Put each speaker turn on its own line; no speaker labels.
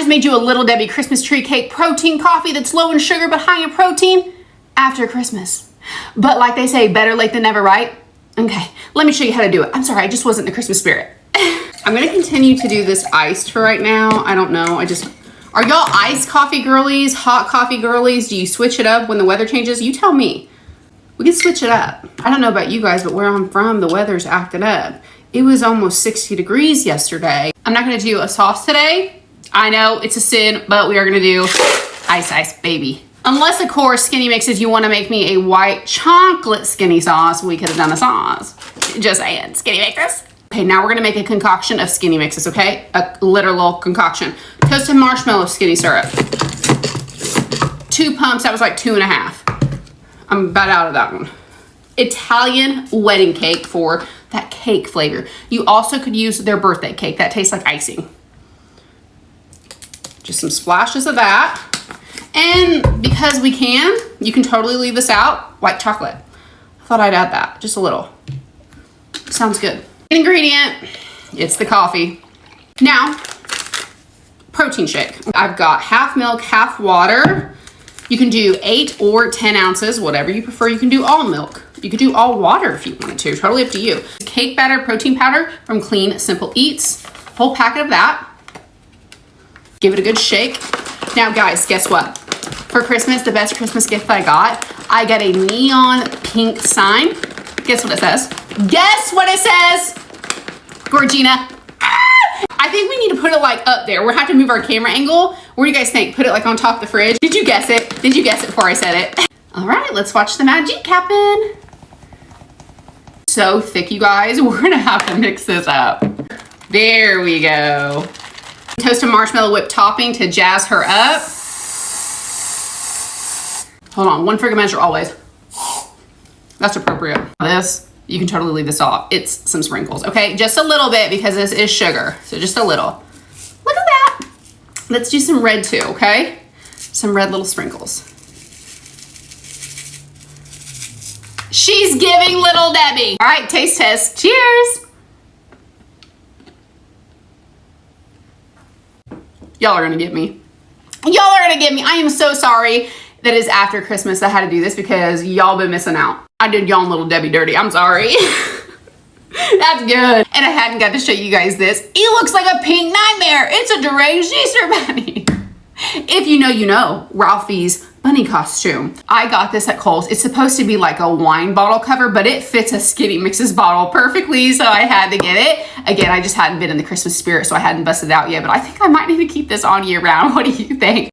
just made you a Little Debbie Christmas tree cake protein coffee that's low in sugar but high in protein after Christmas. But like they say, better late than never, right? Okay, let me show you how to do it. I'm sorry, I just wasn't in the Christmas spirit. I'm gonna continue to do this iced for right now. I don't know, are y'all iced coffee girlies, hot coffee girlies? Do you switch it up when the weather changes? You tell me. We can switch it up. I don't know about you guys, but where I'm from, the weather's acting up. It was almost 60 degrees yesterday. I'm not gonna do a sauce today. I know it's a sin, but we are gonna do ice, baby. Unless, of course, Skinny Mixes, you wanna make me a white chocolate skinny sauce, we could have done a sauce. Just saying, Skinny Mixes. Okay, now we're gonna make a concoction of Skinny Mixes, okay? A literal concoction. Toasted marshmallow skinny syrup. 2 pumps, that was like 2.5. I'm about out of that one. Italian wedding cake for that cake flavor. You also could use their birthday cake. That tastes like icing. Just some splashes of that. And because we can, you can totally leave this out. White chocolate. I thought I'd add that, just a little. Sounds good. Ingredient, it's the coffee. Now, protein shake. I've got half milk, half water. You can do 8 or 10 ounces, whatever you prefer. You can do all milk. You could do all water if you wanted to, totally up to you. Cake batter protein powder from Clean Simple Eats. Whole packet of that. Give it a good shake. Now guys, guess what? For Christmas, the best Christmas gift I got a neon pink sign. Guess what it says? Guess what it says? Gorgina. I think we need to put it like up there. We'll have to move our camera angle. What do you guys think? Put it like on top of the fridge. Did you guess it? Did you guess it before I said it? All right, let's watch the magic happen. So thick, you guys. We're gonna have to mix this up. There we go. Toasted marshmallow whipped topping to jazz her up. Hold on, 1 friggin' measure always. That's appropriate. This, you can totally leave this off. It's some sprinkles, okay? Just a little bit because this is sugar, so just a little. Look at that. Let's do some red too, okay? Some red little sprinkles. She's giving Little Debbie. All right, taste test. Cheers. Y'all are gonna get me. Y'all are gonna get me. I am so sorry that it's after Christmas I had to do this because y'all been missing out. I did y'all and Little Debbie dirty. I'm sorry. That's good. And I hadn't got to show you guys this. It looks like a pink nightmare. It's a deranged Easter bunny. If you know, you know. Ralphie's bunny costume. I got this at Kohl's. It's supposed to be like a wine bottle cover, but it fits a Skinny Mixes bottle perfectly, so I had to get it. Again, I just hadn't been in the Christmas spirit, so I hadn't busted it out yet, but I think I might need to keep this on year round. What do you think?